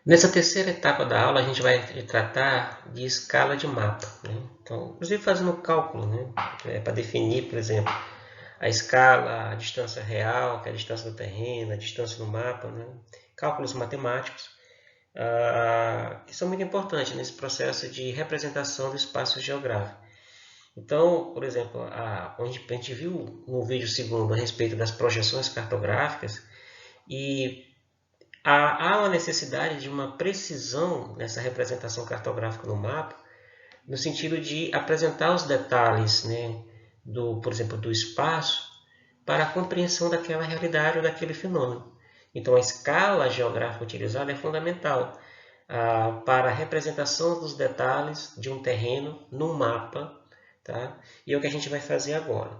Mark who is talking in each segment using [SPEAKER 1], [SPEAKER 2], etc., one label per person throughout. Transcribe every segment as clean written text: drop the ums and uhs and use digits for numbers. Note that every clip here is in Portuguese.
[SPEAKER 1] Nessa terceira etapa da aula, a gente vai tratar de escala de mapa, né? Então, inclusive fazendo cálculo, né? Para definir, por exemplo, a escala, a distância real, que é a distância do terreno, a distância do mapa, né? Cálculos matemáticos, que são muito importantes nesse processo de representação do espaço geográfico. Então, por exemplo, a gente viu no vídeo segundo a respeito das projeções cartográficas e há uma necessidade de uma precisão nessa representação cartográfica no mapa, no sentido de apresentar os detalhes, né, por exemplo, do espaço, para a compreensão daquela realidade ou daquele fenômeno. Então, a escala geográfica utilizada é fundamental para a representação dos detalhes de um terreno no mapa, tá? E é o que a gente vai fazer agora.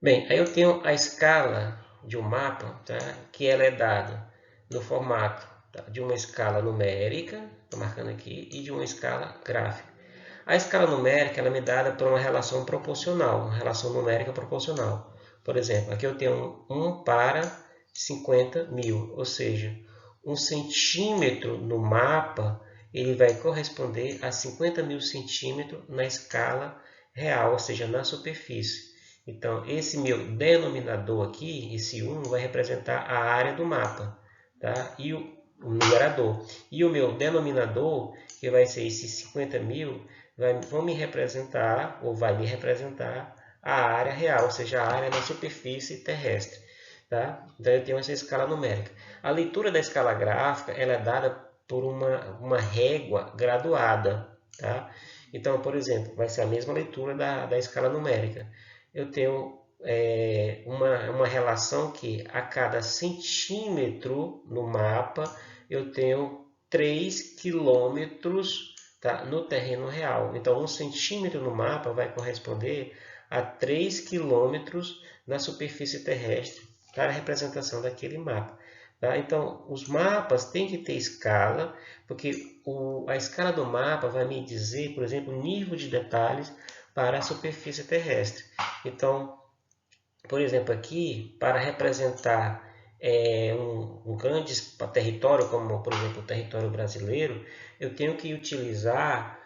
[SPEAKER 1] Bem, aí eu tenho a escala de um mapa, tá? Que ela é dada no formato, tá? De uma escala numérica, estou marcando aqui, e de uma escala gráfica. A escala numérica ela é me dada por uma relação proporcional, uma relação numérica proporcional. Por exemplo, aqui eu tenho 1 para 50.000, ou seja, 1 centímetro no mapa ele vai corresponder a 50.000 centímetros na escala real, ou seja, na superfície. Então, esse meu denominador aqui, esse 1, vai representar a área do mapa, tá? E o numerador. E o meu denominador, que vai ser esses 50.000, vão me representar, ou vai me representar, a área real, ou seja, a área na superfície terrestre. Tá? Então, eu tenho essa escala numérica. A leitura da escala gráfica ela é dada por uma régua graduada. Tá? Então, por exemplo, vai ser a mesma leitura da escala numérica. Eu tenho uma relação que a cada centímetro no mapa eu tenho 3 quilômetros, tá, no terreno real. Então, 1 centímetro no mapa vai corresponder a 3 quilômetros na superfície terrestre para a representação daquele mapa. Tá? Então, os mapas têm que ter escala, porque a escala do mapa vai me dizer, por exemplo, o nível de detalhes para a superfície terrestre. Então, por exemplo, aqui, para representar um grande território, como por exemplo o território brasileiro, eu tenho que utilizar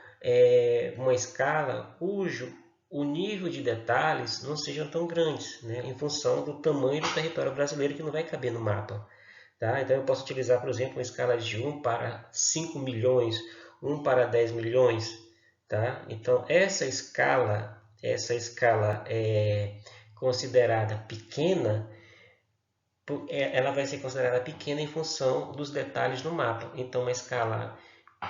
[SPEAKER 1] uma escala cujo o nível de detalhes não sejam tão grandes, né, em função do tamanho do território brasileiro que não vai caber no mapa. Tá? Então eu posso utilizar, por exemplo, uma escala de 1 para 5 milhões, 1 para 10 milhões. Tá? Então essa escala é considerada pequena, ela vai ser considerada pequena em função dos detalhes no mapa. Então, uma escala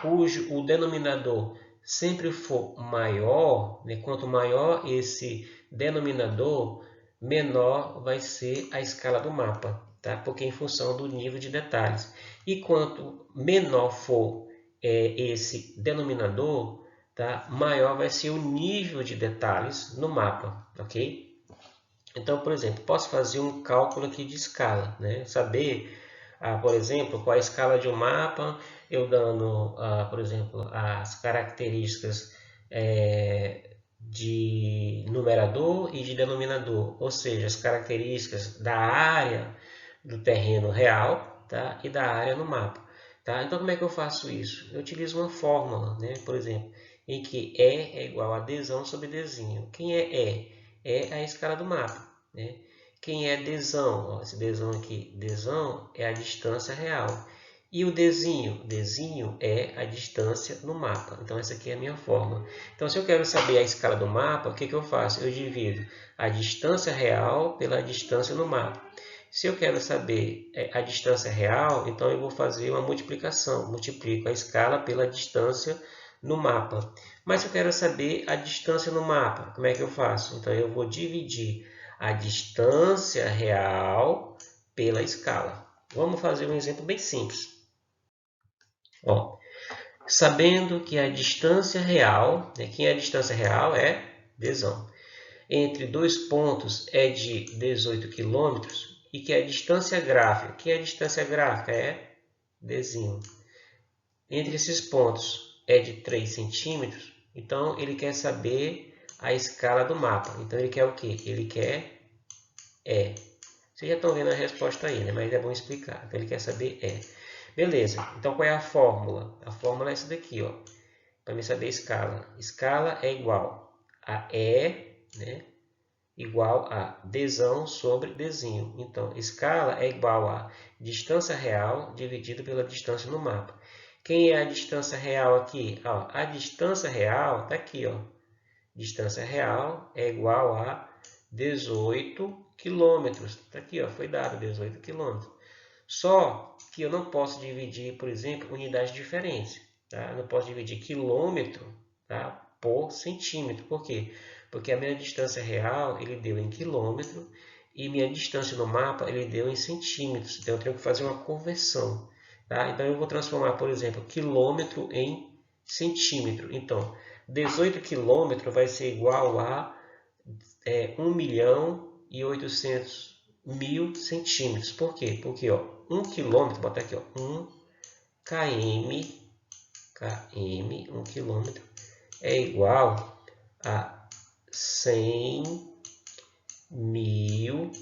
[SPEAKER 1] cujo o denominador sempre for maior, né? Quanto maior esse denominador, menor vai ser a escala do mapa, tá? Porque é em função do nível de detalhes. E quanto menor for esse denominador, tá? Maior vai ser o nível de detalhes no mapa, ok? Então, por exemplo, posso fazer um cálculo aqui de escala, né? Saber, por exemplo, qual a escala de um mapa, eu dando, por exemplo, as características de numerador e de denominador, ou seja, as características da área do terreno real, tá? E da área no mapa. Tá? Então, como é que eu faço isso? Eu utilizo uma fórmula, né? Por exemplo, em que E é igual a Dzão sobre Dzinho. Quem é E? É a escala do mapa, né? Quem é Dzão? Ó, esse Dzão aqui, Dzão é a distância real. E o Dzinho? Dzinho é a distância no mapa. Então, essa aqui é a minha fórmula. Então, se eu quero saber a escala do mapa, o que eu faço? Eu divido a distância real pela distância no mapa. Se eu quero saber a distância real, então eu vou fazer uma multiplicação. Multiplico a escala pela distância no mapa. Mas se eu quero saber a distância no mapa, como é que eu faço? Então eu vou dividir a distância real pela escala. Vamos fazer um exemplo bem simples. Ó, sabendo que a distância real, né, quem é a distância real é Dzão, entre dois pontos é de 18 quilômetros e que a distância gráfica, que a distância gráfica é Dzinho, entre esses pontos é de 3 centímetros, então ele quer saber a escala do mapa. Então ele quer o quê? Ele quer E. Vocês já estão vendo a resposta aí, né? Mas é bom explicar. Então ele quer saber Beleza. Então qual é a fórmula? A fórmula é essa daqui, ó. Para me saber a escala. Escala é igual a E, né? Igual a Dzão sobre Dzinho. Então, escala é igual a distância real dividido pela distância no mapa. Quem é a distância real aqui? Ó, a distância real está aqui, ó. Distância real é igual a 18 quilômetros. Está aqui, ó, foi dado 18 quilômetros. Só que eu não posso dividir, por exemplo, unidades diferentes. Tá? Eu não posso dividir quilômetro, tá, por centímetro. Por quê? Porque a minha distância real ele deu em quilômetro e minha distância no mapa ele deu em centímetros. Então eu tenho que fazer uma conversão. Tá? Então eu vou transformar, por exemplo, quilômetro em centímetro. Então 18 quilômetros vai ser igual a 1.800.000 centímetros. Por quê? Porque 1 quilômetro, botar aqui, 1 km, 1 quilômetro é igual a 100.000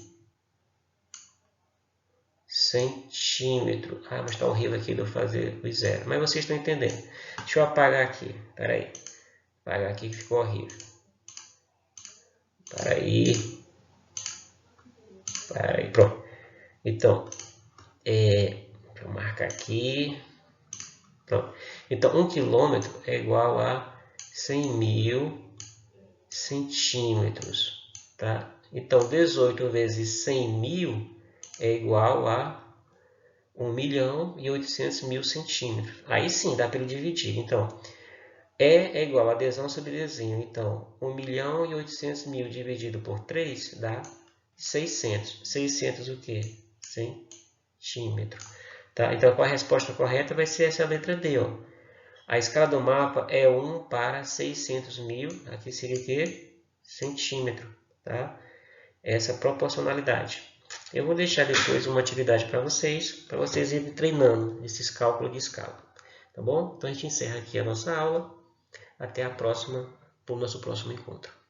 [SPEAKER 1] centímetros. Mas está horrível aqui de eu fazer o zero. Mas vocês estão entendendo. Deixa eu apagar aqui. Espera aí. Apagar aqui que ficou horrível. Espera aí. Pronto. Então, deixa eu marcar aqui. Pronto. Então, 1 quilômetro é igual a 100.000 centímetros. Tá? Então, 18 vezes 100.000 é igual a 1.800.000 centímetros. Aí sim, dá para ele dividir. Então, é igual a Dzão sobre Dzinho. Então, 1.800.000 dividido por 3 dá 600. 600 o quê? Centímetro. Tá? Então, a resposta correta vai ser essa letra D. Ó. A escala do mapa é 1 para 600.000. Aqui seria o quê? Centímetro. Tá? Essa proporcionalidade. Eu vou deixar depois uma atividade para vocês irem treinando esses cálculos de escala. Tá bom? Então, a gente encerra aqui a nossa aula. Até a próxima, para o nosso próximo encontro.